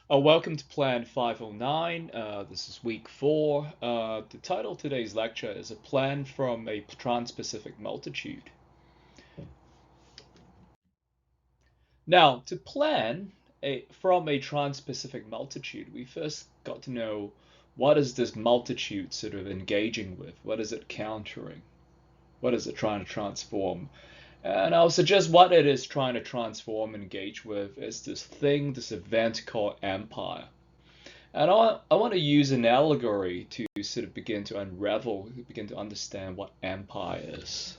Welcome to Plan 509. This is week 4. The title of today's lecture is A Plan from a Transpacific Multitude. Now, to plan from a Transpacific multitude, we first got to know what is this multitude sort of engaging with? What is it countering? What is it trying to transform? And I'll suggest what it is trying to transform and engage with is this thing, this event called empire. And I want to use an allegory to sort of begin to unravel, begin to understand what empire is.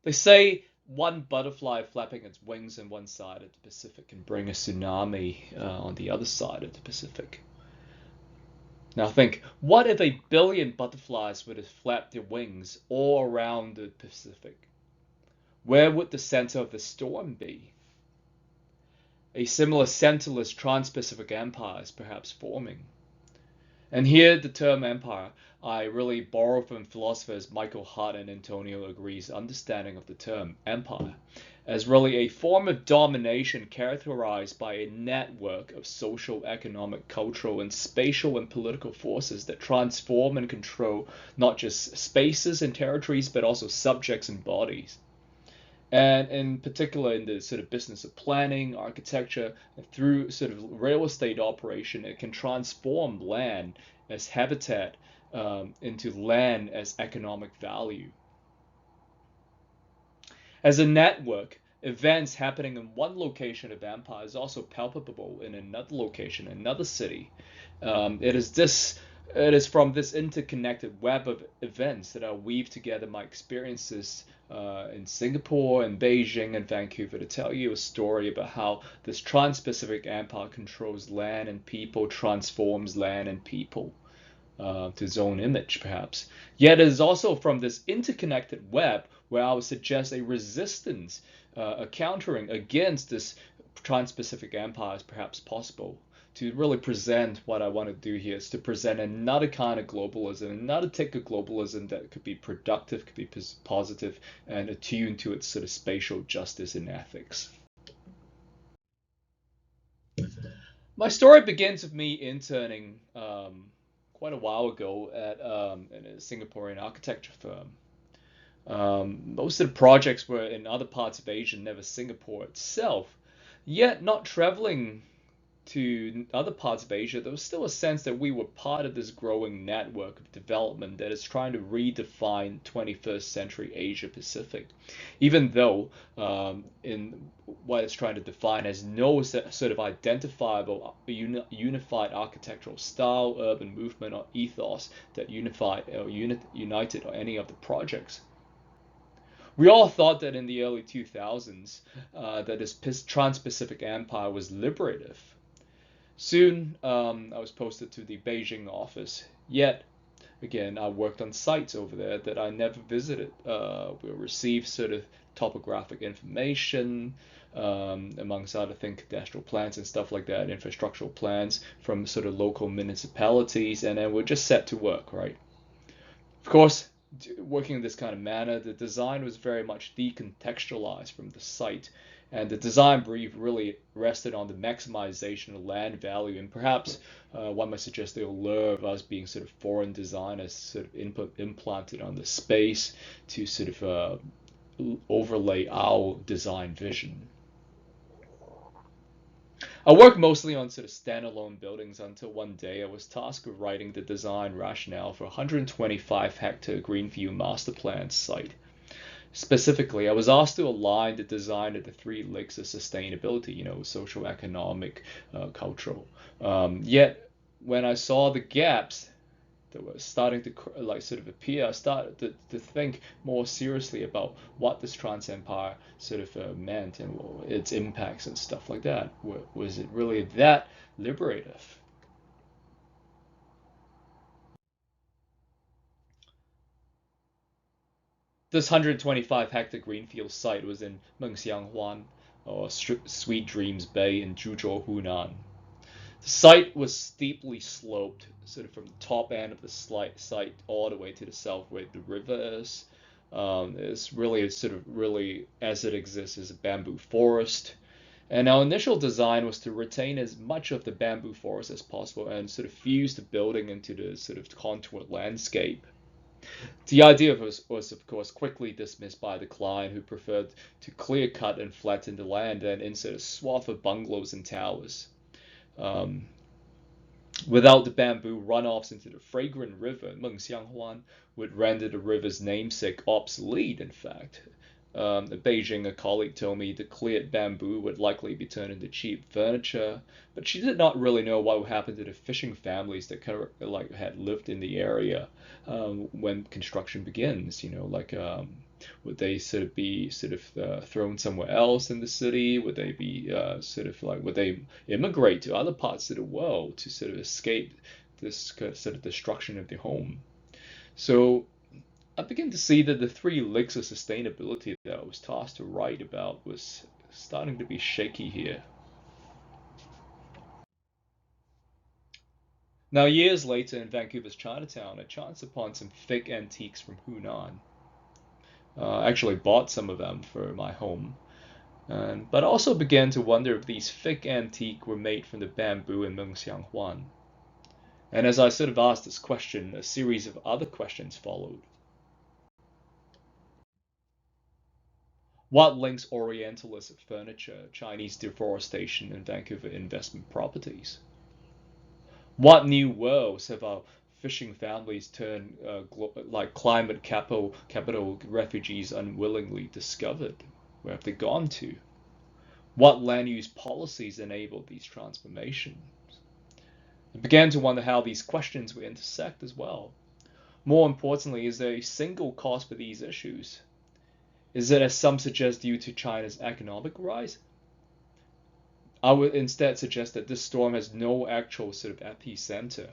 They say one butterfly flapping its wings on one side of the Pacific can bring a tsunami on the other side of the Pacific. Now think, what if a billion butterflies were to flap their wings all around the Pacific? Where would the center of the storm be? A similar centerless Transpacific empire is perhaps forming. And here the term empire, I really borrow from philosophers Michael Hardt and Antonio Negri's understanding of the term empire as really a form of domination characterized by a network of social, economic, cultural, and spatial and political forces that transform and control not just spaces and territories, but also subjects and bodies. And in particular, in the sort of business of planning, architecture, through sort of real estate operation, it can transform land as habitat into land as economic value. As a network, events happening in one location of empire is also palpable in another location, another city. It is this it is from this interconnected web of events that I weave together my experiences in Singapore and Beijing and Vancouver to tell you a story about how this Trans-Pacific Empire controls land and people, transforms land and people to its own image, perhaps. Yet it is also from this interconnected web where I would suggest a resistance, a countering against this Trans-Pacific Empire is perhaps possible. To really present what I want to do here is to present another kind of globalism, another take of globalism that could be productive, could be positive, and attuned to its sort of spatial justice and ethics. My story begins with me interning quite a while ago at in a Singaporean architecture firm. Most of the projects were in other parts of Asia, never Singapore itself. Yet, not traveling to other parts of Asia, there was still a sense that we were part of this growing network of development that is trying to redefine 21st century Asia Pacific. Even though in what it's trying to define has no sort of identifiable unified architectural style, urban movement, or ethos that united any of the projects. We all thought that in the early 2000s that this Trans-Pacific Empire was liberative. Soon, I was posted to the Beijing office. Yet, again, I worked on sites over there that I never visited. We received sort of topographic information, amongst other things, cadastral plans and stuff like that, infrastructural plans from sort of local municipalities, and then we're just set to work, right? Of course, working in this kind of manner, the design was very much decontextualized from the site, and the design brief really rested on the maximization of land value, and perhaps one might suggest the allure of us being sort of foreign designers sort of implanted on the space to sort of overlay our design vision. I worked mostly on sort of standalone buildings until one day I was tasked with writing the design rationale for a 125-hectare Greenfield master plan site. Specifically, I was asked to align the design of the three legs of sustainability, social, economic, cultural. Yet, when I saw the gaps that were starting to like sort of appear, I started to think more seriously about what this trans empire sort of meant and its impacts and stuff like that. Was it really that liberative? This 125-hectare greenfield site was in Mengxianghuan, or Sweet Dreams Bay in Zhuzhou, Hunan. The site was steeply sloped, sort of from the top end of the site all the way to the south where the river is. It's really sort of really as it exists as a bamboo forest. And our initial design was to retain as much of the bamboo forest as possible and sort of fuse the building into the sort of contoured landscape. The idea was, of course, quickly dismissed by the client who preferred to clear cut and flatten the land and insert a swath of bungalows and towers. Um, Without the bamboo, runoffs into the fragrant river, Mengxianghuan, would render the river's namesake obsolete, in fact. In Beijing, a colleague told me the cleared bamboo would likely be turned into cheap furniture, but she did not really know what would happen to the fishing families that kind of like had lived in the area when construction begins. Would they sort of be thrown somewhere else in the city? Would they be would they immigrate to other parts of the world to sort of escape this sort of destruction of their home? So I begin to see that the three legs of sustainability that I was tasked to write about was starting to be shaky here. Now, years later in Vancouver's Chinatown, I chanced upon some thick antiques from Hunan. I actually bought some of them for my home, but I also began to wonder if these thick antiques were made from the bamboo in Mengxianghuan. And as I sort of asked this question, a series of other questions followed. What links Orientalist furniture, Chinese deforestation, and Vancouver investment properties? What new worlds have our fishing families turned like climate capital refugees unwillingly discovered? Where have they gone to? What land use policies enabled these transformations? I began to wonder how these questions would intersect as well. More importantly, is there a single cause for these issues? Is it, as some suggest, due to China's economic rise? I would instead suggest that this storm has no actual sort of epicenter,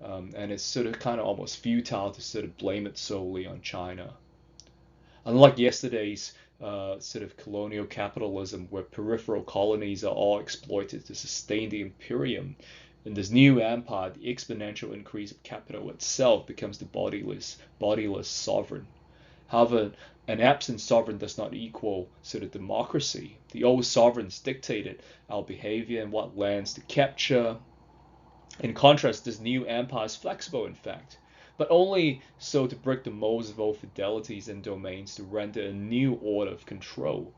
and it's sort of kind of almost futile to sort of blame it solely on China. Unlike yesterday's sort of colonial capitalism, where peripheral colonies are all exploited to sustain the imperium, in this new empire, the exponential increase of capital itself becomes the bodiless sovereign. However, an absent sovereign does not equal sort of democracy. The old sovereigns dictated our behavior and what lands to capture. In contrast, this new empire is flexible, in fact, but only so to break the molds of old fidelities and domains to render a new order of control.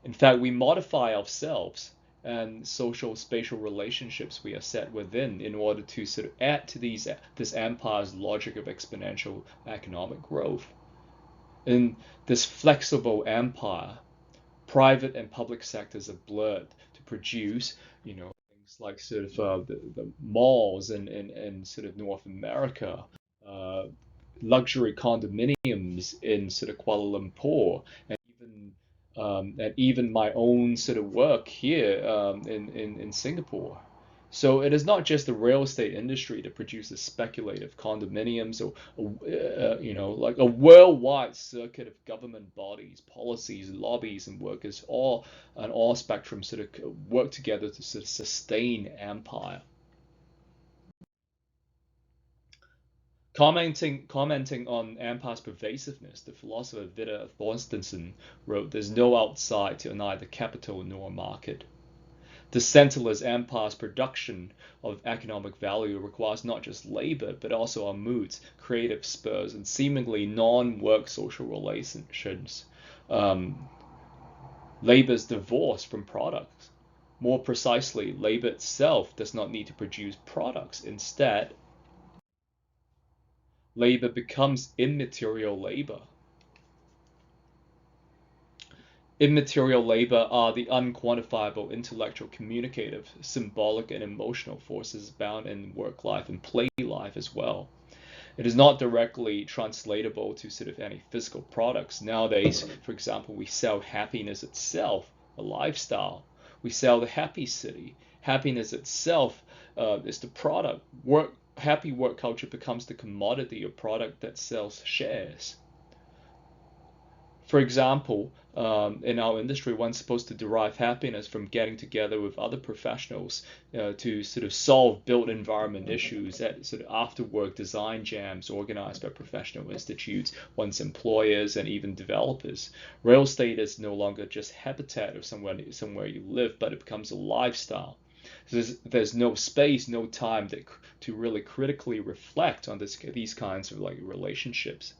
In fact, we modify ourselves and social spatial relationships we are set within in order to sort of add to this empire's logic of exponential economic growth. In this flexible empire, private and public sectors are blurred to produce, things like sort of the malls in sort of North America, uh, luxury condominiums in sort of Kuala Lumpur, and even my own sort of work here in Singapore. So it is not just the real estate industry that produces speculative condominiums or like a worldwide circuit of government bodies, policies, lobbies, and workers all on all spectrums sort of work together to sort of sustain empire. Commenting on empire's pervasiveness, the philosopher Vidar Thorstenson wrote, "There's no outside to neither capital nor market." The centreless empire's production of economic value requires not just labor, but also our moods, creative spurs, and seemingly non-work social relations. Labor's divorced from products. More precisely, labor itself does not need to produce products. Instead, labor becomes immaterial labor. Immaterial labor are the unquantifiable intellectual, communicative, symbolic, and emotional forces bound in work life and play life as well. It is not directly translatable to sort of any physical products. Nowadays, for example, we sell happiness itself, a lifestyle. We sell the happy city. Happiness itself is the product. Happy work culture becomes the commodity or product that sells shares. For example, in our industry, one's supposed to derive happiness from getting together with other professionals to sort of solve built environment issues at sort of after work design jams organized by professional institutes, one's employers, and even developers. Real estate is no longer just habitat or somewhere you live, but it becomes a lifestyle. There's no space, no time to really critically reflect on these kinds of like relationships.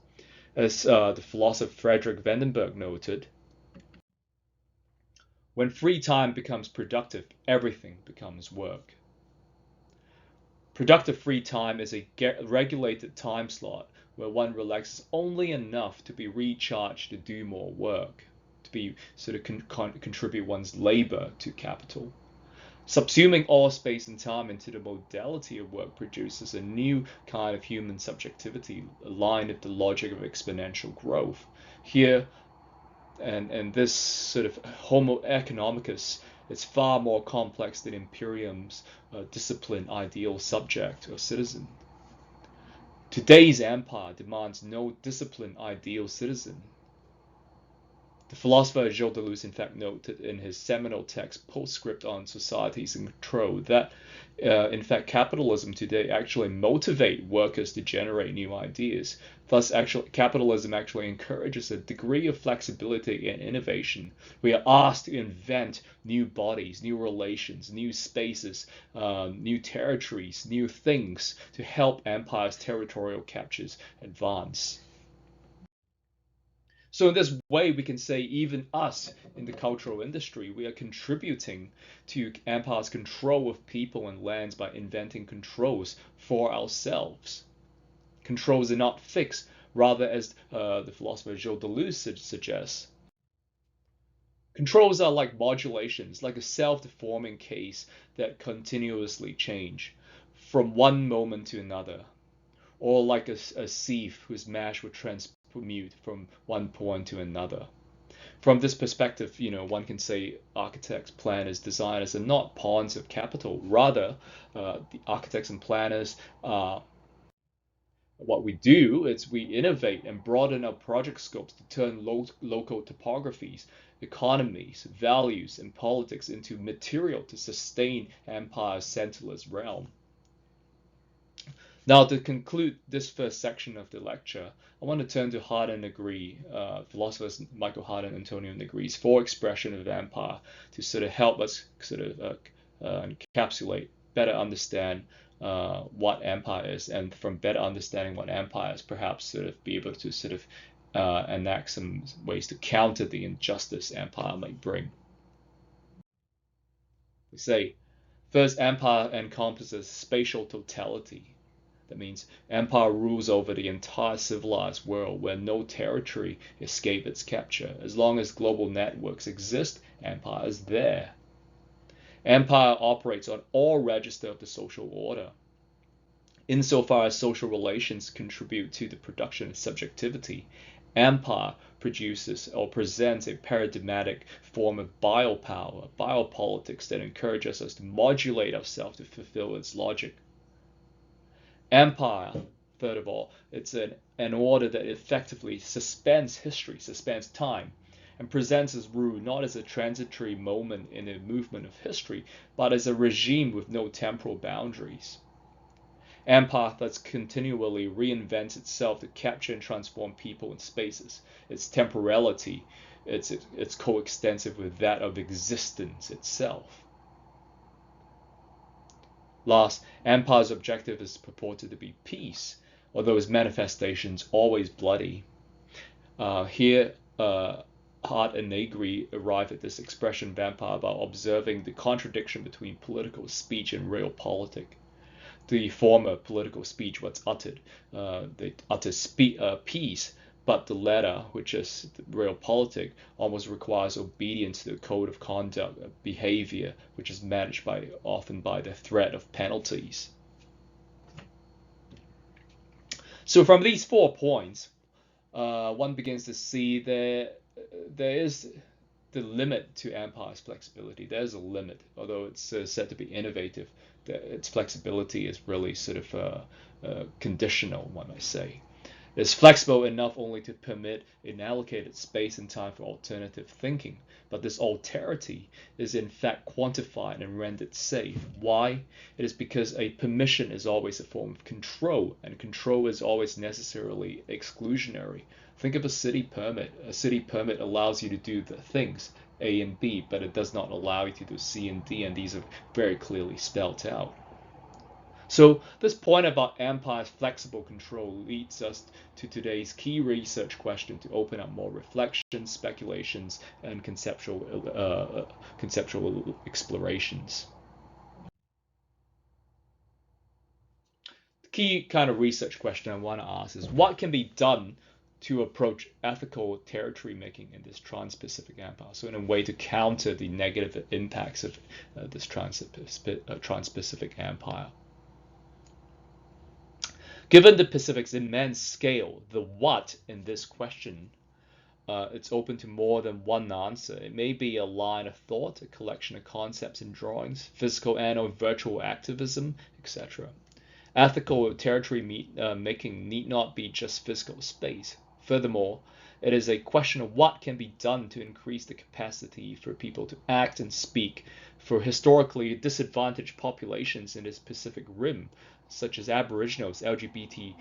As the philosopher Frederick Vandenberg noted, when free time becomes productive, everything becomes work. Productive free time is a regulated time slot where one relaxes only enough to be recharged to do more work, to be sort of contribute one's labor to capital. Subsuming all space and time into the modality of work produces a new kind of human subjectivity aligned with the logic of exponential growth. Here, and this sort of Homo economicus is far more complex than Imperium's discipline ideal subject or citizen. Today's empire demands no disciplined ideal citizen. The philosopher Gilles Deleuze in fact noted in his seminal text Postscript on Societies and Control that in fact capitalism today actually motivates workers to generate new ideas. Thus capitalism actually encourages a degree of flexibility and innovation. We are asked to invent new bodies, new relations, new spaces, new territories, new things to help empire's territorial captures advance. So in this way, we can say even us in the cultural industry, we are contributing to empire's control of people and lands by inventing controls for ourselves. Controls are not fixed, rather as the philosopher Gilles Deleuze suggests. Controls are like modulations, like a self-deforming case that continuously change from one moment to another, or like a sieve whose mash would transmute from one point to another. From this perspective, one can say architects, planners, designers are not pawns of capital. Rather, the architects and planners what we do is we innovate and broaden our project scopes to turn local topographies, economies, values, and politics into material to sustain empire's centreless realm. Now, to conclude this first section of the lecture, I want to turn to Hardt and Negri, philosophers Michael Hardt and Antonio Negri's four expressions of empire to sort of help us sort of encapsulate, better understand what empire is, and from better understanding what empire is, perhaps sort of be able to sort of enact some ways to counter the injustice empire might bring. We say, first, empire encompasses spatial totality. That means empire rules over the entire civilized world where no territory escapes its capture. As long as global networks exist, empire is there. Empire operates on all registers of the social order. Insofar as social relations contribute to the production of subjectivity, empire produces or presents a paradigmatic form of biopower, biopolitics that encourages us to modulate ourselves to fulfill its logic. Empire, third of all, it's an order that effectively suspends history, suspends time, and presents its rule not as a transitory moment in a movement of history, but as a regime with no temporal boundaries. Empire thus continually reinvents itself to capture and transform people and spaces. Its temporality, it's coextensive with that of existence itself. Last, empire's objective is purported to be peace, although its manifestations always bloody. Here, Hardt and Negri arrive at this expression of empire by observing the contradiction between political speech and realpolitik. The former political speech, what's uttered, they utter peace, but the latter, which is realpolitik, almost requires obedience to the code of conduct, behavior, which is managed often by the threat of penalties. So from these 4 points, one begins to see there is the limit to empire's flexibility. There's a limit, although it's said to be innovative. Its flexibility is really sort of conditional, one might say. It's flexible enough only to permit an allocated space and time for alternative thinking, but this alterity is in fact quantified and rendered safe. Why? It is because a permission is always a form of control, and control is always necessarily exclusionary. Think of a city permit. A city permit allows you to do the things A and B, but it does not allow you to do C and D, and these are very clearly spelled out. So this point about empire's flexible control leads us to today's key research question to open up more reflections, speculations, and conceptual explorations. The key kind of research question I want to ask is what can be done to approach ethical territory making in this Trans-Pacific Empire, so in a way to counter the negative impacts of this Trans-Pacific Empire. Given the Pacific's immense scale, the what in this question, it's open to more than one answer. It may be a line of thought, a collection of concepts and drawings, physical and or virtual activism, etc. Ethical territory making need not be just physical space. Furthermore, it is a question of what can be done to increase the capacity for people to act and speak for historically disadvantaged populations in this Pacific Rim, such as Aboriginals, LGBT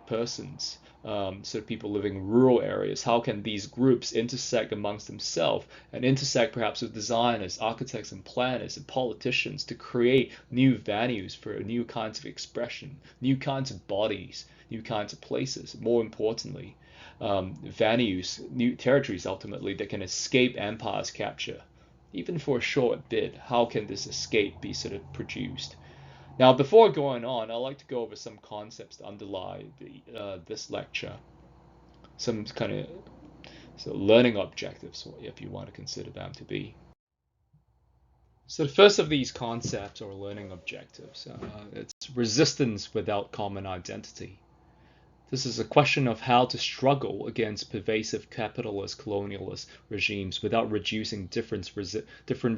persons, so people living in rural areas. How can these groups intersect amongst themselves and intersect perhaps with designers, architects, and planners and politicians to create new venues for new kinds of expression, new kinds of bodies, new kinds of places, more importantly, venues, new territories ultimately that can escape empire's capture. Even for a short bit, how can this escape be sort of produced? Now, before going on, I'd like to go over some concepts that underlie this lecture, some kind of learning objectives, if you want to consider them to be. So the first of these concepts or learning objectives, it's resistance without common identity. This is a question of how to struggle against pervasive capitalist colonialist regimes without reducing different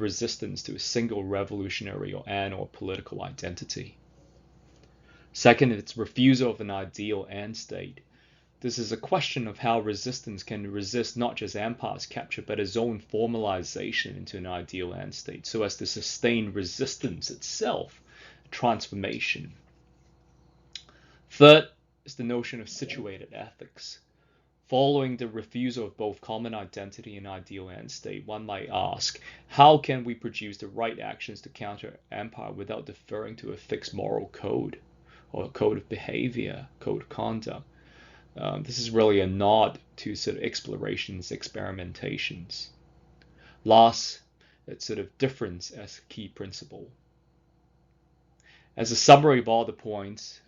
resistance to a single revolutionary or political identity. Second, it's refusal of an ideal end state. This is a question of how resistance can resist not just empire's capture, but its own formalization into an ideal end state, so as to sustain resistance itself, transformation. Third, is the notion of situated ethics. Following the refusal of both common identity and ideal end state, one might ask, how can we produce the right actions to counter empire without deferring to a fixed moral code or a code of behavior, code of conduct? This is really a nod to sort of explorations, experimentations. Last, it's sort of difference as a key principle. As a summary of all the points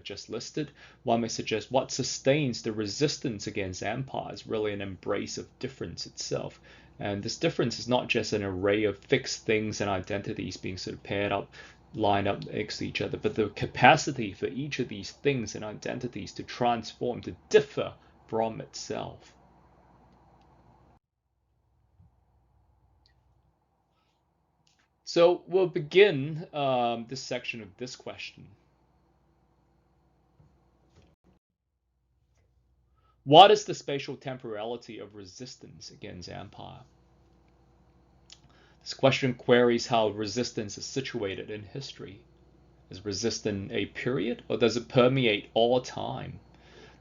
just listed, one may suggest what sustains the resistance against empire is really an embrace of difference itself. And this difference is not just an array of fixed things and identities being sort of paired up, lined up next to each other, but the capacity for each of these things and identities to transform, to differ from itself. So we'll begin this section of this question. What is the spatial temporality of resistance against empire? This question queries how resistance is situated in history. Is resistance a period, or does it permeate all time?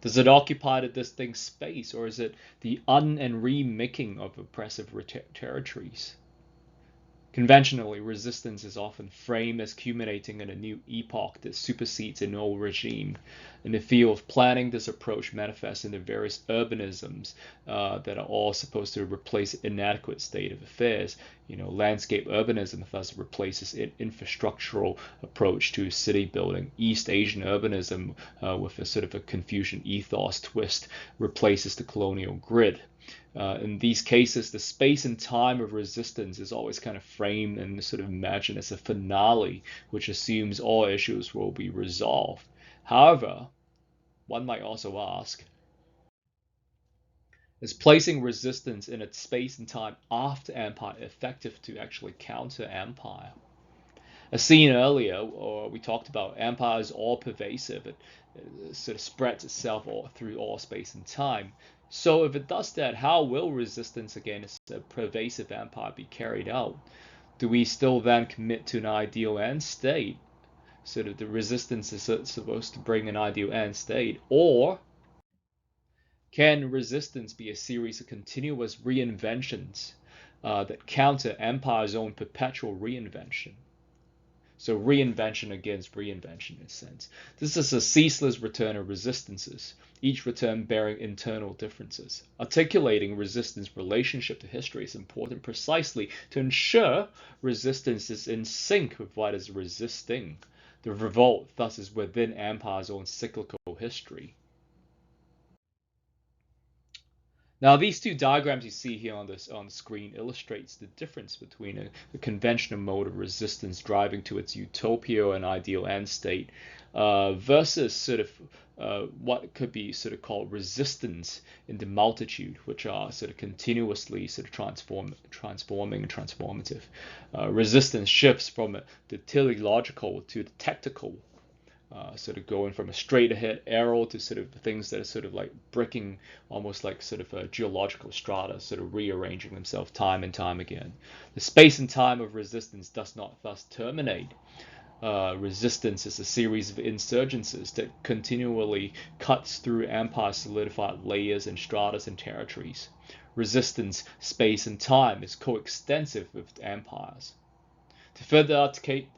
Does it occupy the distinct space, or is it the and remaking of oppressive territories? Conventionally, resistance is often framed as culminating in a new epoch that supersedes an old regime. In the field of planning, this approach manifests in the various urbanisms that are all supposed to replace an inadequate state of affairs. Landscape urbanism thus replaces an infrastructural approach to city building. East Asian urbanism, with a sort of a Confucian ethos twist, replaces the colonial grid. In these cases, the space and time of resistance is always kind of framed and sort of imagined as a finale, which assumes all issues will be resolved. However, one might also ask, is placing resistance in its space and time after empire effective to actually counter empire? As seen earlier, or we talked about, empire is all pervasive. It sort of spreads itself through all space and time. So if it does that, how will resistance against a pervasive empire be carried out? Do we still then commit to an ideal end state? Sort of the resistance is supposed to bring an ideal end state, or can resistance be a series of continuous reinventions that counter empire's own perpetual reinvention? So reinvention against reinvention in a sense. This is a ceaseless return of resistances, each return bearing internal differences. Articulating resistance relationship to history is important precisely to ensure resistance is in sync with what is resisting. The revolt thus is within empire's own cyclical history. Now, these two diagrams you see here on the screen illustrates the difference between a conventional mode of resistance driving to its utopia and ideal end state versus sort of what could be sort of called resistance in the multitude, which are sort of continuously sort of transforming and transformative. Resistance shifts from the teleological to the tactical. Sort of going from a straight ahead arrow to sort of things that are sort of like breaking, almost like sort of a geological strata, sort of rearranging themselves time and time again. The space and time of resistance does not thus terminate. Resistance is a series of insurgencies that continually cuts through empire solidified layers and stratas and territories. Resistance, space and time is coextensive with empires. To further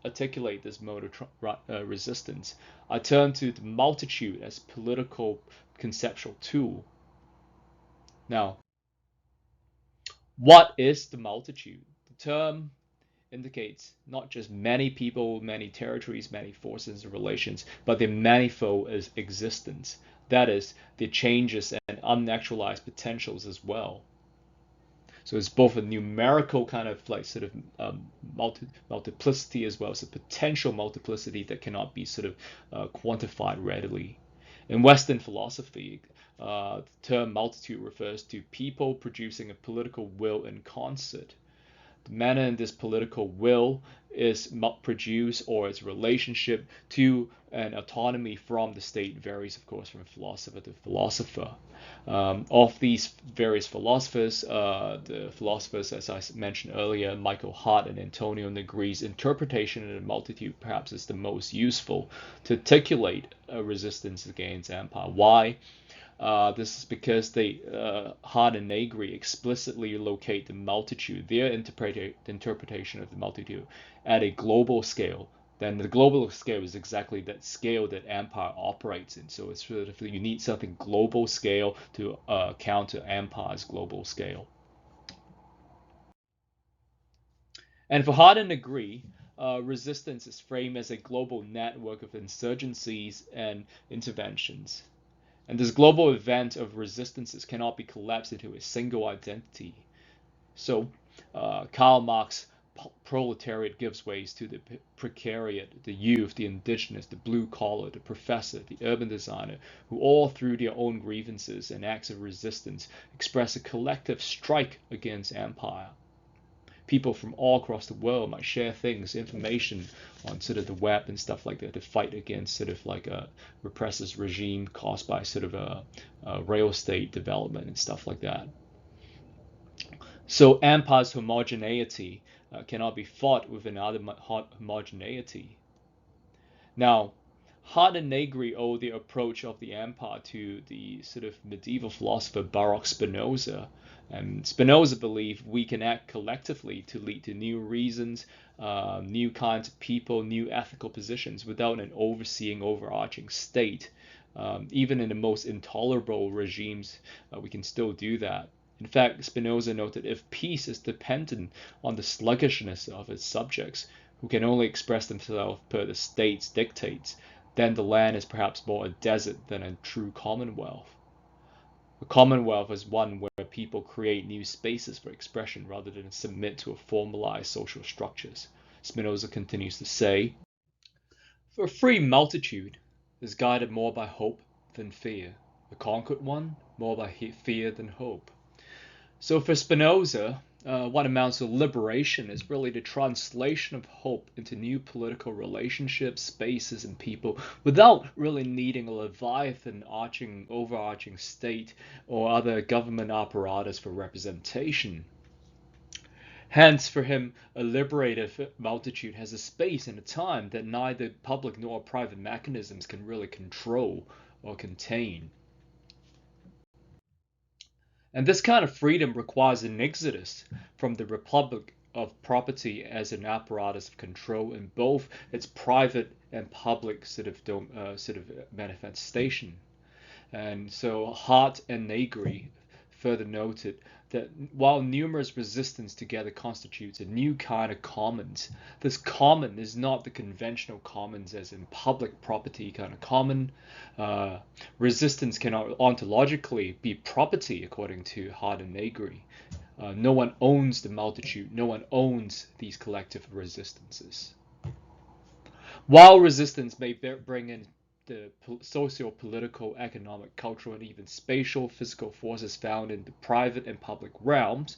articulate this mode of resistance, I turn to the multitude as political conceptual tool. Now, what is the multitude? The term indicates not just many people, many territories, many forces and relations, but the manifold existence. That is, the changes and unactualized potentials as well. So it's both a numerical kind of like sort of multiplicity as well as a potential multiplicity that cannot be sort of quantified readily. In Western philosophy, the term multitude refers to people producing a political will in concert. The manner in this political will is produced, or its relationship to an autonomy from the state varies, of course, from philosopher to philosopher. Of these various philosophers, the philosophers, as I mentioned earlier, Michael Hardt and Antonio Negri's interpretation of the multitude perhaps is the most useful to articulate a resistance against empire. Why? This is because Hardt and Negri explicitly locate the multitude, their interpretation of the multitude, at a global scale. Then the global scale is exactly that scale that empire operates in. So it's sort of, you need something global scale to counter empire's global scale. And for Hardt and Negri, resistance is framed as a global network of insurgencies and interventions. And this global event of resistances cannot be collapsed into a single identity. So Karl Marx proletariat gives way to the precariat, the youth, the indigenous, the blue collar, the professor, the urban designer, who all through their own grievances and acts of resistance express a collective strike against empire. People from all across the world might share things, information on sort of the web and stuff like that to fight against sort of like a repressive regime caused by sort of a real estate development and stuff like that. So empire's homogeneity cannot be fought with another homogeneity. Now, Hardt and Negri owe the approach of the empire to the sort of medieval philosopher Baruch Spinoza. And Spinoza believed we can act collectively to lead to new reasons, new kinds of people, new ethical positions without an overseeing, overarching state. Even in the most intolerable regimes, we can still do that. In fact, Spinoza noted if peace is dependent on the sluggishness of its subjects, who can only express themselves per the state's dictates, then the land is perhaps more a desert than a true commonwealth. A commonwealth is one where people create new spaces for expression rather than submit to formalized social structures. Spinoza continues to say, for a free multitude is guided more by hope than fear, a conquered one more by fear than hope. So for Spinoza, what amounts to liberation is really the translation of hope into new political relationships, spaces, and people without really needing a leviathan overarching state or other government apparatus for representation. Hence, for him, a liberated multitude has a space and a time that neither public nor private mechanisms can really control or contain. And this kind of freedom requires an exodus from the republic of property as an apparatus of control in both its private and public sort of manifestation. And so Hardt and Negri further noted that while numerous resistance together constitutes a new kind of commons, this common is not the conventional commons as in public property kind of common. Resistance cannot ontologically be property according to Hardt and Negri. No one owns the multitude, no one owns these collective resistances. While resistance may bring in the socio-political, economic, cultural, and even spatial physical forces found in the private and public realms,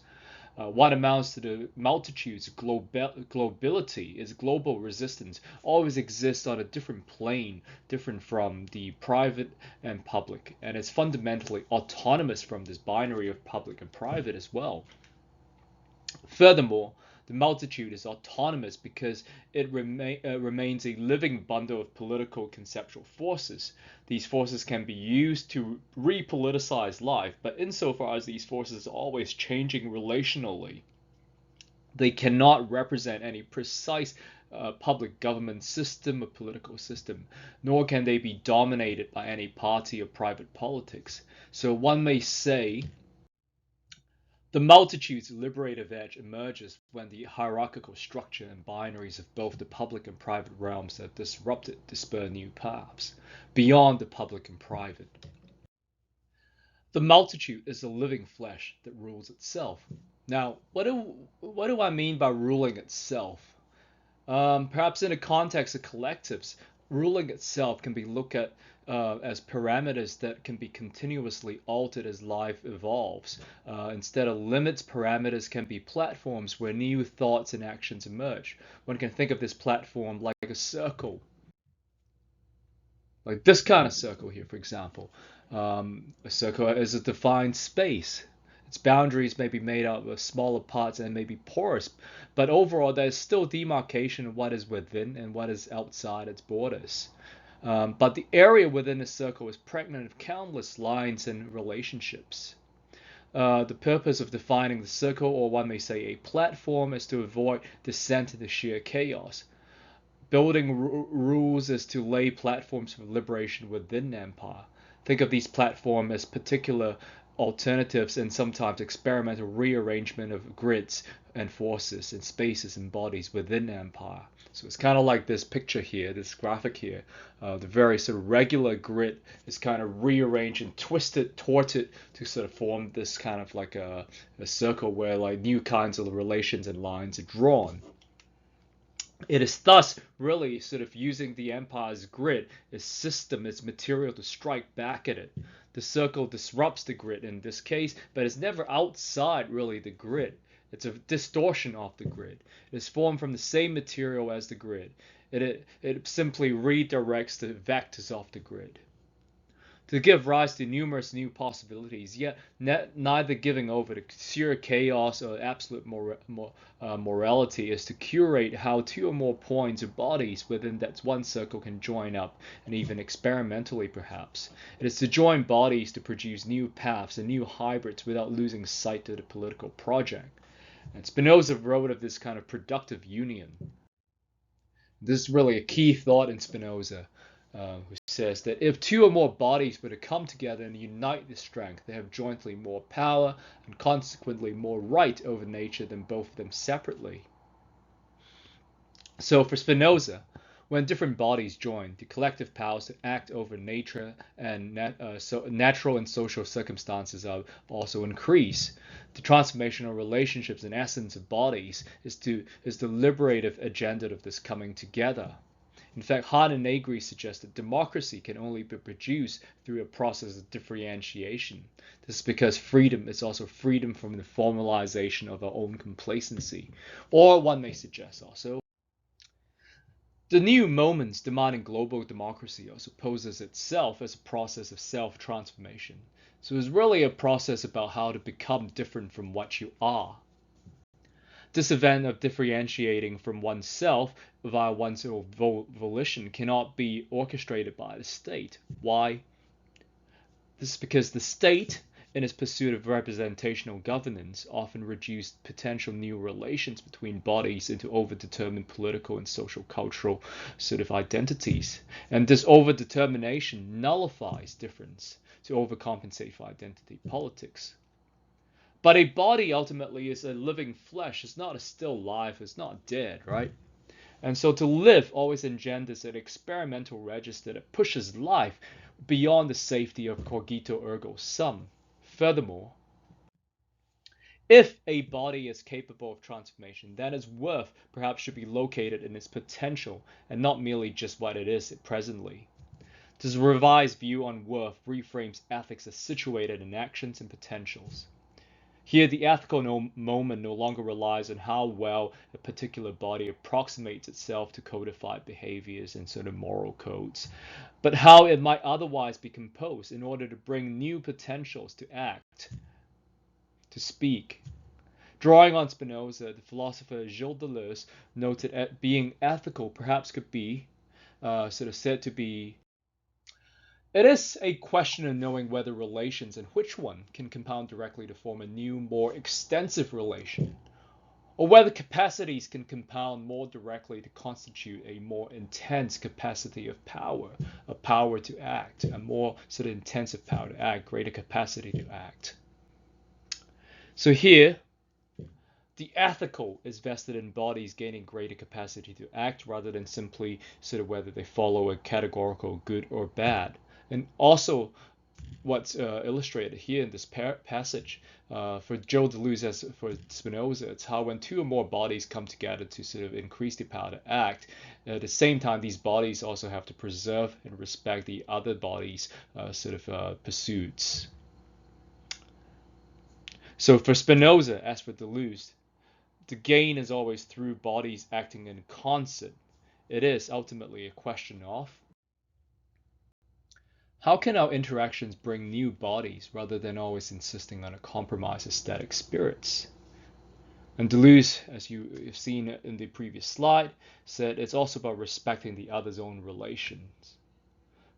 what amounts to the multitude's globality is global resistance always exists on a different plane, different from the private and public, and is fundamentally autonomous from this binary of public and private as well. Furthermore, the multitude is autonomous because it remains a living bundle of political conceptual forces. These forces can be used to repoliticize life, but insofar as these forces are always changing relationally, they cannot represent any precise public government system or political system, nor can they be dominated by any party or private politics. So one may say the multitude's liberative edge emerges when the hierarchical structure and binaries of both the public and private realms are disrupted to spur new paths beyond the public and private. The multitude is the living flesh that rules itself. Now, what do I mean by ruling itself? Perhaps in the context of collectives, ruling itself can be looked at as parameters that can be continuously altered as life evolves. Instead of limits, parameters can be platforms where new thoughts and actions emerge. One can think of this platform like a circle, like this kind of circle here, for example. A circle is a defined space. Its boundaries may be made up of smaller parts and may be porous, but overall there's still demarcation of what is within and what is outside its borders. But the area within the circle is pregnant of countless lines and relationships. The purpose of defining the circle, or one may say a platform, is to avoid descent into sheer chaos. Building rules is to lay platforms for liberation within empire. Think of these platforms as particular alternatives and sometimes experimental rearrangement of grids and forces and spaces and bodies within empire. So it's kind of like this picture here, this graphic here. The very sort of regular grid is kind of rearranged and twisted, torted to sort of form this kind of like a circle where like new kinds of relations and lines are drawn. It is thus really sort of using the empire's grid, its system, its material to strike back at it. The circle disrupts the grid in this case, but it's never outside really the grid. It's a distortion of the grid. It is formed from the same material as the grid. It simply redirects the vectors of the grid to give rise to numerous new possibilities, yet neither giving over to sheer chaos or absolute morality is to curate how two or more points or bodies within that one circle can join up, and even experimentally perhaps. It is to join bodies to produce new paths and new hybrids without losing sight of the political project. And Spinoza wrote of this kind of productive union. This is really a key thought in Spinoza. Who says that if two or more bodies were to come together and unite their strength, they have jointly more power and consequently more right over nature than both of them separately. So for Spinoza, when different bodies join, the collective powers to act over nature and natural and social circumstances also increase. The transformational relationships and essence of bodies is the liberative agenda of this coming together. In fact, Hardt and Negri suggest that democracy can only be produced through a process of differentiation. This is because freedom is also freedom from the formalization of our own complacency. Or one may suggest also, the new moments demanding global democracy also poses itself as a process of self-transformation. So it's really a process about how to become different from what you are. This event of differentiating from oneself via one's own volition cannot be orchestrated by the state. Why? This is because the state, in its pursuit of representational governance, often reduced potential new relations between bodies into overdetermined political and social cultural sort of identities. And this overdetermination nullifies difference to overcompensate for identity politics. But a body ultimately is a living flesh. It's not a still life. It's not dead, right? And so to live always engenders an experimental register that pushes life beyond the safety of cogito ergo sum. Furthermore, if a body is capable of transformation, then its worth perhaps should be located in its potential and not merely just what it is presently. This revised view on worth reframes ethics as situated in actions and potentials. Here, the ethical moment no longer relies on how well a particular body approximates itself to codified behaviors and sort of moral codes, but how it might otherwise be composed in order to bring new potentials to act, to speak. Drawing on Spinoza, the philosopher Gilles Deleuze noted that being ethical perhaps could be said to be, it is a question of knowing whether relations and which one can compound directly to form a new, more extensive relation, or whether capacities can compound more directly to constitute a more intense capacity of power to act, a more sort of intensive power to act, greater capacity to act. So here, the ethical is vested in bodies gaining greater capacity to act rather than simply sort of whether they follow a categorical good or bad. And also, what's illustrated here in this passage for Gilles Deleuze as for Spinoza, it's how when two or more bodies come together to sort of increase the power to act, at the same time these bodies also have to preserve and respect the other bodies' pursuits. So for Spinoza, as for Deleuze, the gain is always through bodies acting in concert. It is ultimately a question of how can our interactions bring new bodies rather than always insisting on a compromised aesthetic spirits? And Deleuze, as you have seen in the previous slide, said it's also about respecting the other's own relations.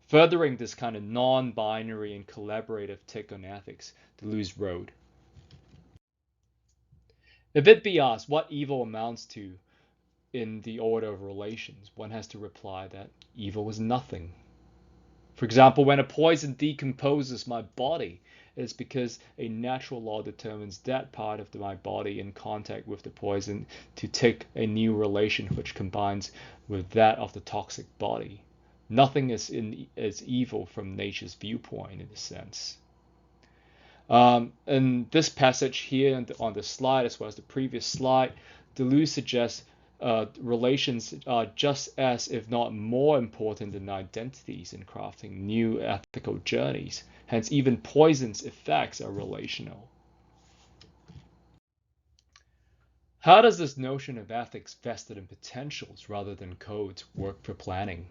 Furthering this kind of non-binary and collaborative take on ethics, Deleuze wrote, if it be asked what evil amounts to in the order of relations, one has to reply that evil is nothing. For example, when a poison decomposes my body, it is because a natural law determines that part of my body in contact with the poison to take a new relation which combines with that of the toxic body. Nothing is evil from nature's viewpoint, in a sense. In this passage here on the slide, as well as the previous slide, Deleuze suggests relations are just as, if not more important than identities in crafting new ethical journeys. Hence, even poison's effects are relational. How does this notion of ethics vested in potentials rather than codes work for planning?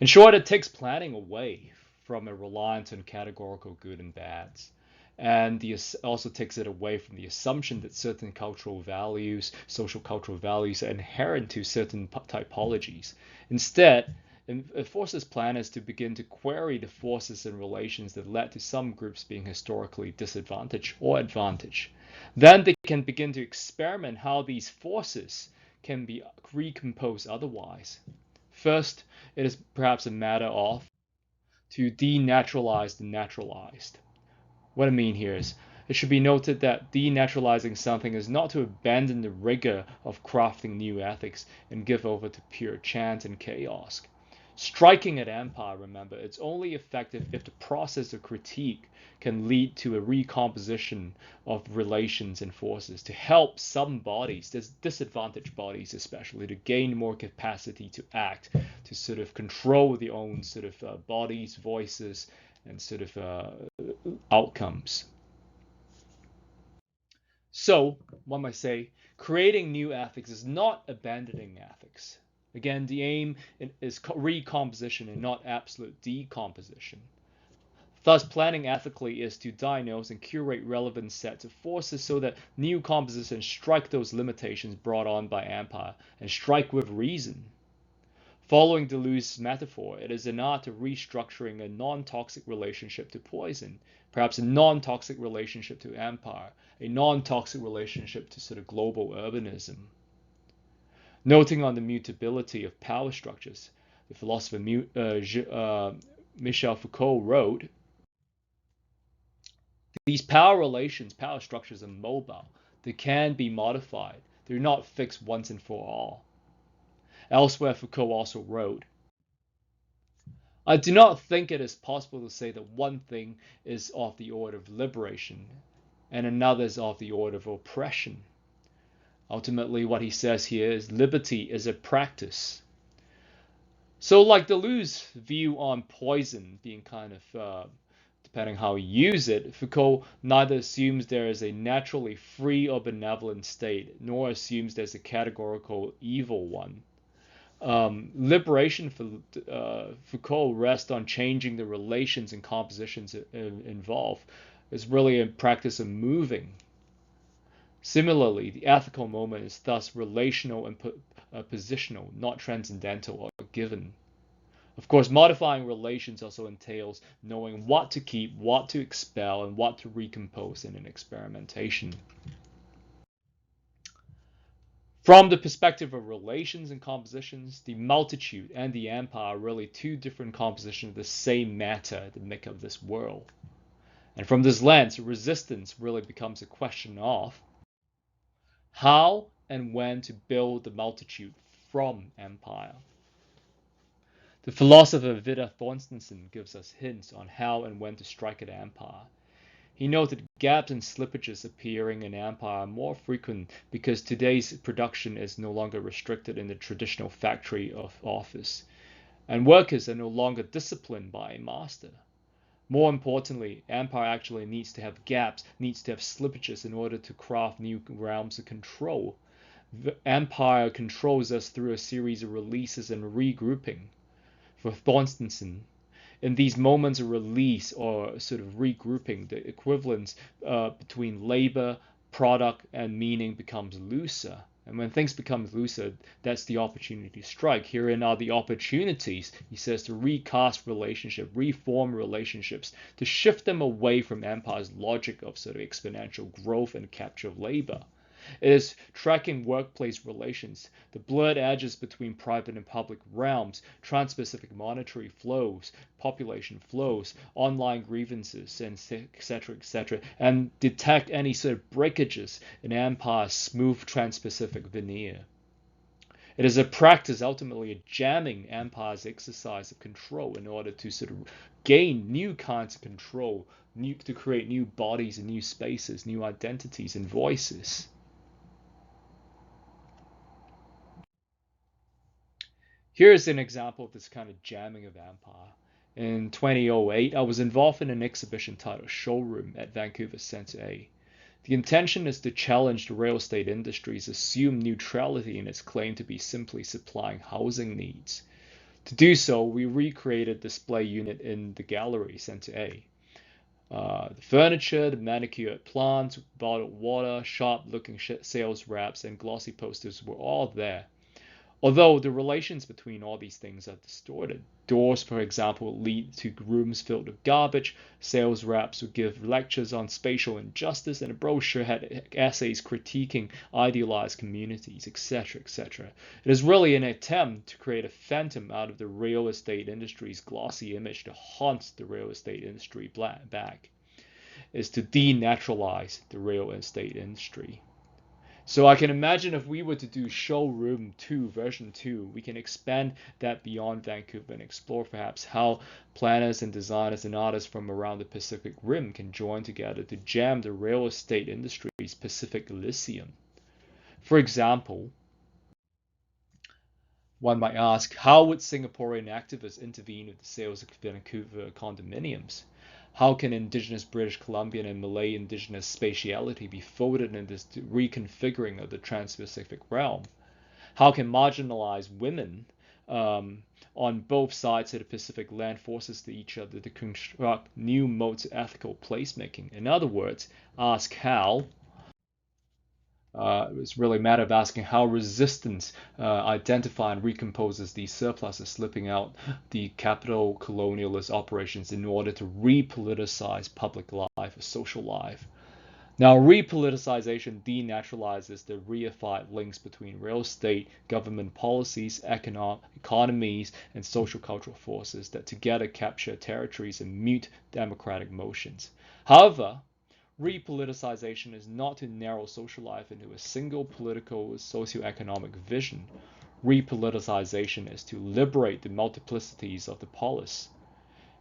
In short, it takes planning away from a reliance on categorical good and bads. And also takes it away from the assumption that certain cultural values, social cultural values, are inherent to certain typologies. Instead, it forces planners to begin to query the forces and relations that led to some groups being historically disadvantaged or advantaged. Then they can begin to experiment how these forces can be recomposed otherwise. First, it is perhaps a matter of to denaturalize the naturalized. What I mean here is, it should be noted that denaturalizing something is not to abandon the rigor of crafting new ethics and give over to pure chance and chaos. Striking at empire, remember, it's only effective if the process of critique can lead to a recomposition of relations and forces to help some bodies, disadvantaged bodies especially, to gain more capacity to act, to sort of control their own sort of bodies, voices, and sort of outcomes. So, one might say, creating new ethics is not abandoning ethics. Again, the aim is recomposition and not absolute decomposition. Thus, planning ethically is to diagnose and curate relevant sets of forces so that new compositions strike those limitations brought on by empire and strike with reason. Following Deleuze's metaphor, it is an art of restructuring a non-toxic relationship to poison, perhaps a non-toxic relationship to empire, a non-toxic relationship to sort of global urbanism. Noting on the mutability of power structures, the philosopher Michel Foucault wrote, these power relations, power structures are mobile. They can be modified. They're not fixed once and for all. Elsewhere, Foucault also wrote, I do not think it is possible to say that one thing is of the order of liberation and another is of the order of oppression. Ultimately, what he says here is liberty is a practice. So like Deleuze's view on poison being kind of, depending how you use it, Foucault neither assumes there is a naturally free or benevolent state, nor assumes there's a categorical evil one. Liberation for Foucault rests on changing the relations and compositions involved. It's really a practice of moving. Similarly, the ethical moment is thus relational and positional, not transcendental or given. Of course, modifying relations also entails knowing what to keep, what to expel, and what to recompose in an experimentation. From the perspective of relations and compositions, the multitude and the empire are really two different compositions of the same matter that make up this world. And from this lens, resistance really becomes a question of how and when to build the multitude from empire. The philosopher Vidar Thorstensen gives us hints on how and when to strike at empire. He noted gaps and slippages appearing in empire are more frequent because today's production is no longer restricted in the traditional factory of office, and workers are no longer disciplined by a master. More importantly, empire actually needs to have gaps, needs to have slippages in order to craft new realms of control. The empire controls us through a series of releases and regrouping. For Thorstensen, in these moments of release or sort of regrouping, the equivalence between labor, product, and meaning becomes looser. And when things become looser, that's the opportunity to strike. Herein are the opportunities, he says, to recast relationships, reform relationships, to shift them away from empire's logic of sort of exponential growth and capture of labor. It is tracking workplace relations, the blurred edges between private and public realms, Transpacific monetary flows, population flows, online grievances, and etc., and detect any sort of breakages in empire's smooth Transpacific veneer. It is a practice, ultimately a jamming empire's exercise of control in order to sort of gain new kinds of control, to create new bodies and new spaces, new identities and voices. Here's an example of this kind of jamming of empire. In 2008, I was involved in an exhibition titled Showroom at Vancouver Centre A. The intention is to challenge the real estate industry's assumed neutrality in its claim to be simply supplying housing needs. To do so, we recreated a display unit in the gallery, Centre A. The furniture, the manicured plants, bottled water, sharp-looking sales wraps, and glossy posters were all there. Although the relations between all these things are distorted. Doors, for example, lead to rooms filled with garbage, sales reps would give lectures on spatial injustice, and a brochure had essays critiquing idealized communities, etc., etc. It is really an attempt to create a phantom out of the real estate industry's glossy image that haunts the real estate industry back. It is to denaturalize the real estate industry. So I can imagine if we were to do Showroom 2, version 2, we can expand that beyond Vancouver and explore perhaps how planners and designers and artists from around the Pacific Rim can join together to jam the real estate industry's Pacific Elysium. For example, one might ask, how would Singaporean activists intervene with the sales of Vancouver condominiums? How can indigenous British Columbian and Malay indigenous spatiality be folded in this reconfiguring of the Trans-Pacific realm? How can marginalized women on both sides of the Pacific lend forces to each other to construct new modes of ethical placemaking? In other words, ask how. It's really a matter of asking how resistance identifies and recomposes these surpluses slipping out the capital colonialist operations in order to repoliticize public life or social life. Now, repoliticization denaturalizes the reified links between real estate, government policies, economies, and social cultural forces that together capture territories and mute democratic motions. However, repoliticization is not to narrow social life into a single political socioeconomic vision. Repoliticization is to liberate the multiplicities of the polis.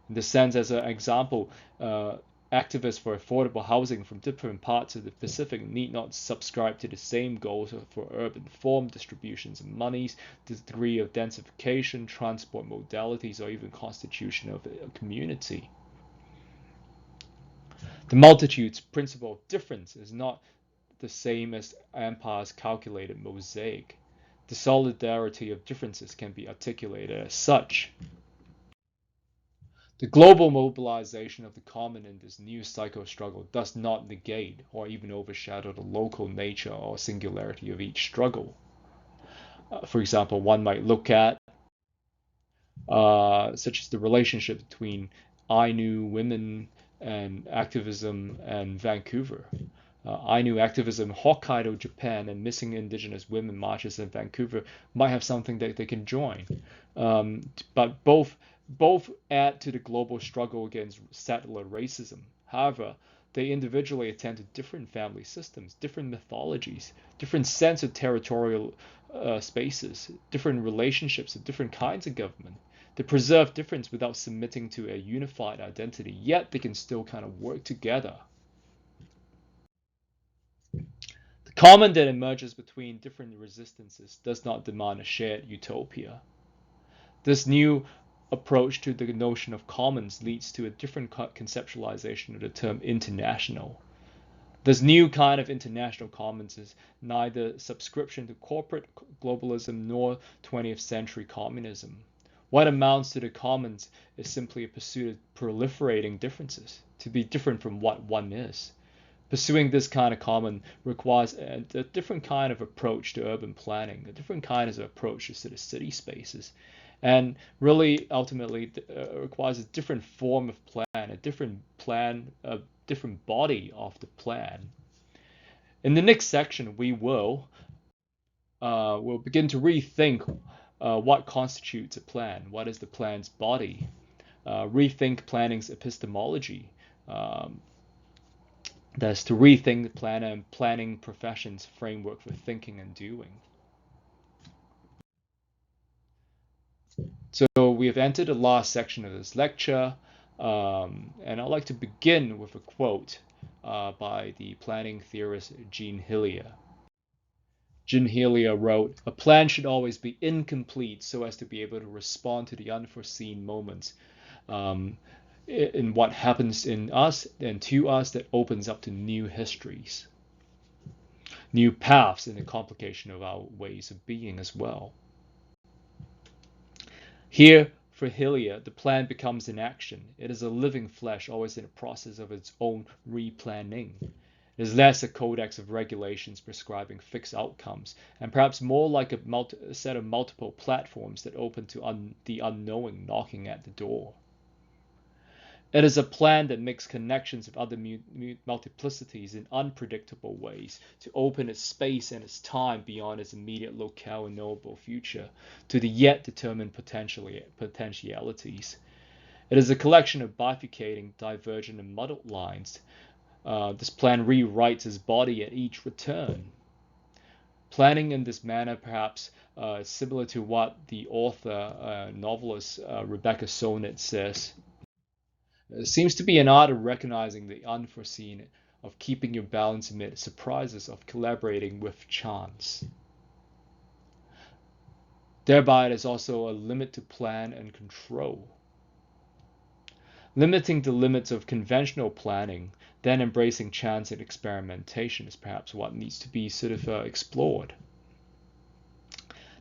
In the sense, as an example, activists for affordable housing from different parts of the Pacific need not subscribe to the same goals for urban form, distributions of monies, the degree of densification, transport modalities, or even constitution of a community. The multitude's principle of difference is not the same as empire's calculated mosaic. The solidarity of differences can be articulated as such. The global mobilization of the common in this new psycho-struggle does not negate or even overshadow the local nature or singularity of each struggle. For example, one might look at such as the relationship between Ainu women and activism and Vancouver. Ainu activism in Hokkaido, Japan, and missing indigenous women marches in Vancouver might have something that they can join. But both add to the global struggle against settler racism. However, they individually attend to different family systems, different mythologies, different sense of territorial spaces, different relationships with different kinds of government. They preserve difference without submitting to a unified identity, yet they can still kind of work together. The common that emerges between different resistances does not demand a shared utopia. This new approach to the notion of commons leads to a different conceptualization of the term international. This new kind of international commons is neither subscription to corporate globalism nor 20th century communism. What amounts to the commons is simply a pursuit of proliferating differences, to be different from what one is. Pursuing this kind of common requires a different kind of approach to urban planning, a different kind of approach to the city spaces, and really ultimately requires a different form of plan, a different body of the plan. In the next section, we'll begin to rethink what constitutes a plan, what is the plan's body, rethink planning's epistemology. That's to rethink the planner and planning profession's framework for thinking and doing. So we have entered the last section of this lecture, and I'd like to begin with a quote by the planning theorist Jean Hillier. Jean Hillier wrote, "A plan should always be incomplete so as to be able to respond to the unforeseen moments in what happens in us and to us that opens up to new histories, new paths in the complication of our ways of being as well." Here, for Hillier, the plan becomes an action. It is a living flesh, always in a process of its own replanning. It is less a codex of regulations prescribing fixed outcomes, and perhaps more like a set of multiple platforms that open to the unknowing knocking at the door. It is a plan that makes connections with other multiplicities in unpredictable ways to open its space and its time beyond its immediate locale and knowable future to the yet determined potentialities. It is a collection of bifurcating, divergent, and muddled lines. This plan rewrites its body at each return. Planning in this manner perhaps similar to what the author, novelist Rebecca Solnit says. It seems to be an art of recognizing the unforeseen, of keeping your balance amid surprises, of collaborating with chance. Thereby, it is also a limit to plan and control. Limiting the limits of conventional planning, then embracing chance and experimentation is perhaps what needs to be explored.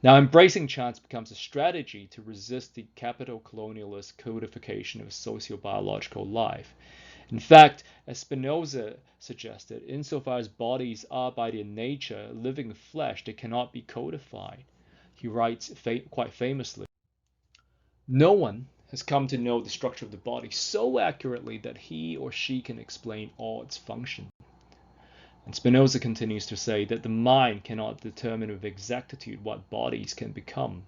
Now, embracing chance becomes a strategy to resist the capital colonialist codification of sociobiological life. In fact, as Spinoza suggested, insofar as bodies are by their nature living flesh, they cannot be codified. He writes quite famously, "No one has come to know the structure of the body so accurately that he or she can explain all its functions." And Spinoza continues to say that the mind cannot determine with exactitude what bodies can become.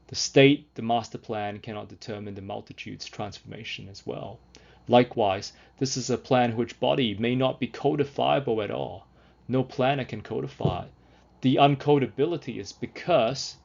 The state, the master plan, cannot determine the multitude's transformation as well. Likewise, this is a plan which body may not be codifiable at all. No planner can codify it. The uncodability is because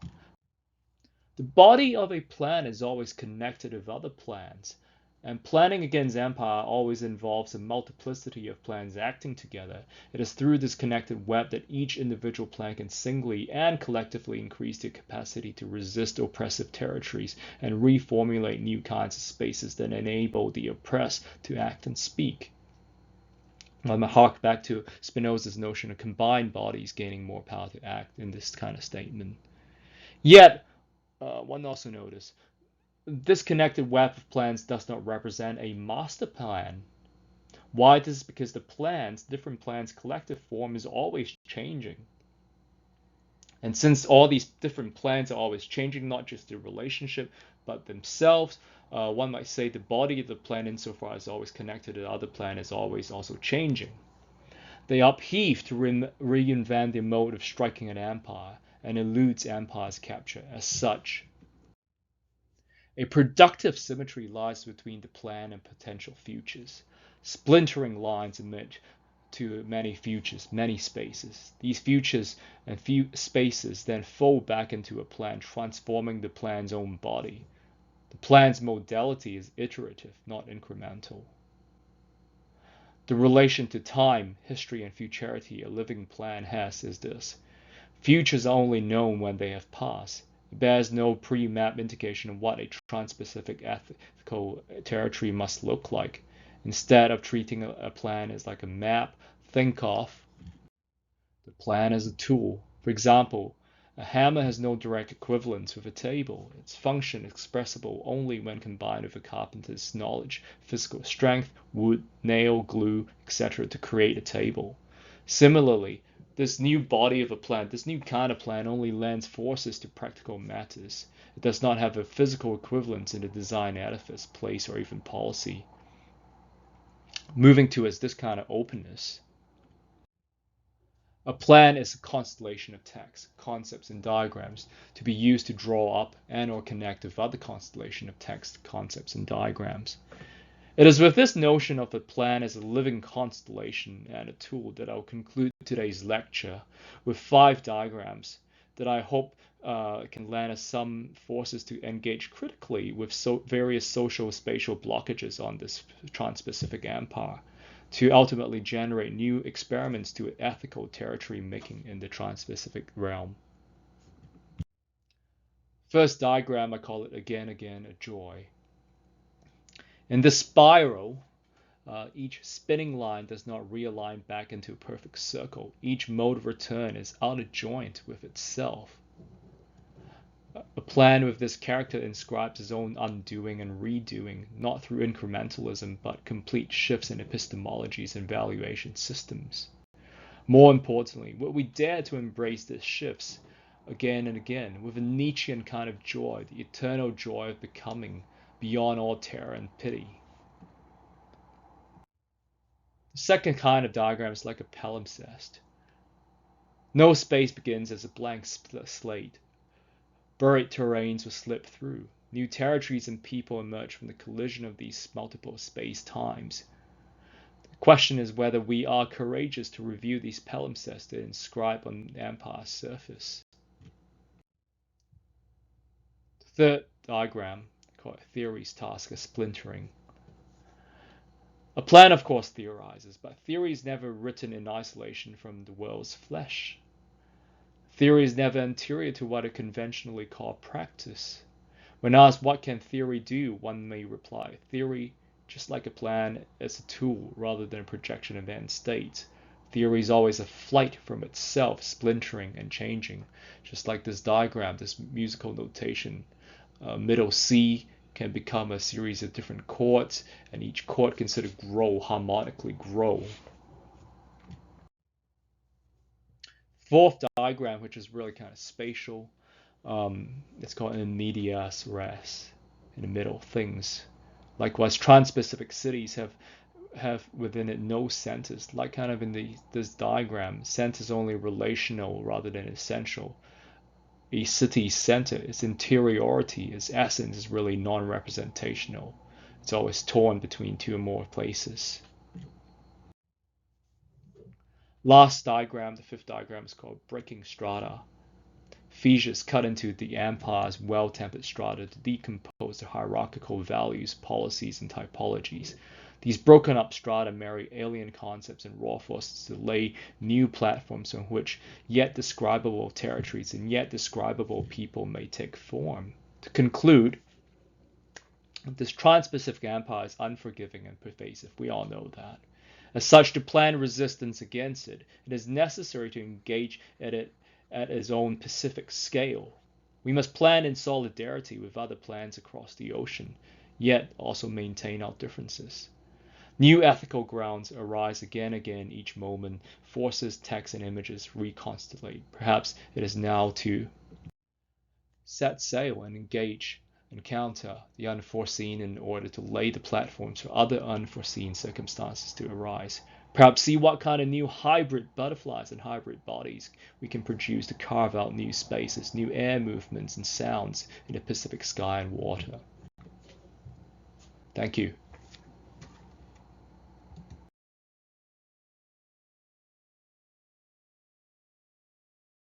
the body of a plan is always connected with other plans, and planning against empire always involves a multiplicity of plans acting together. It is through this connected web that each individual plan can singly and collectively increase their capacity to resist oppressive territories and reformulate new kinds of spaces that enable the oppressed to act and speak. I'm going to hark back to Spinoza's notion of combined bodies gaining more power to act in this kind of statement. Yet, one also notice, this connected web of plans does not represent a master plan. Why? This is because the plans, different plans' collective form is always changing. And since all these different plans are always changing, not just their relationship, but themselves, one might say the body of the plan, insofar as always connected to the other plan, is always also changing. They upheave to reinvent their mode of striking an empire, and eludes empire's capture as such. A productive symmetry lies between the plan and potential futures. Splintering lines admit to many futures, many spaces. These futures and few spaces then fold back into a plan, transforming the plan's own body. The plan's modality is iterative, not incremental. The relation to time, history, and futurity a living plan has is this. Futures are only known when they have passed. It bears no pre-map indication of what a Transpacific ethical territory must look like. Instead of treating a plan as like a map, think of the plan as a tool. For example, a hammer has no direct equivalence with a table. Its function is expressible only when combined with a carpenter's knowledge, physical strength, wood, nail, glue, etc. to create a table. Similarly, this new body of a plan, this new kind of plan only lends forces to practical matters. It does not have a physical equivalence in the design edifice, place, or even policy. Moving to this kind of openness. A plan is a constellation of text, concepts, and diagrams to be used to draw up and or connect with other constellation of text, concepts, and diagrams. It is with this notion of a plan as a living constellation and a tool that I'll conclude today's lecture with 5 diagrams that I hope can lend us some forces to engage critically with various social spatial blockages on this Transpacific Empire, to ultimately generate new experiments to ethical territory making in the Transpacific realm. First diagram, I call it again, a joy. In this spiral, each spinning line does not realign back into a perfect circle. Each mode of return is out of joint with itself. A plan with this character inscribes his own undoing and redoing, not through incrementalism, but complete shifts in epistemologies and valuation systems. More importantly, will we dare to embrace these shifts again and again with a Nietzschean kind of joy, the eternal joy of becoming, beyond all terror and pity? The second kind of diagram is like a palimpsest. No space begins as a blank slate. Buried terrains will slip through. New territories and people emerge from the collision of these multiple space-times. The The question is whether we are courageous to review these palimpsests that inscribe on the empire's surface. The third diagram, called theory's task of splintering. A plan, of course, theorizes, but theory is never written in isolation from the world's flesh. Theory is never anterior to what is conventionally called practice. When asked what can theory do, one may reply, theory, just like a plan, is a tool rather than a projection of end state. Theory is always a flight from itself, splintering and changing, just like this diagram, this musical notation. Middle C can become a series of different chords, and each chord can sort of grow, harmonically grow. Fourth diagram, which is really kind of spatial, it's called in medias res, in the middle, things. Likewise, Transpacific cities have within it no centers. Like kind of in this diagram, centers only relational rather than essential. A city's center, its interiority, its essence is really non-representational. It's always torn between two or more places. Last diagram, the fifth diagram, is called breaking strata. Fissures cut into the empire's well-tempered strata to decompose the hierarchical values, policies, and typologies. These broken up strata marry alien concepts and raw forces to lay new platforms on which yet describable territories and yet describable people may take form. To conclude, this Transpacific Empire is unforgiving and pervasive. We all know that. As such, to plan resistance against it, it is necessary to engage at its own Pacific scale. We must plan in solidarity with other plans across the ocean, yet also maintain our differences. New ethical grounds arise again each moment. Forces, texts, and images reconstellate. Perhaps it is now to set sail and engage, encounter the unforeseen in order to lay the platforms for other unforeseen circumstances to arise. Perhaps see what kind of new hybrid butterflies and hybrid bodies we can produce to carve out new spaces, new air movements and sounds in the Pacific sky and water. Thank you.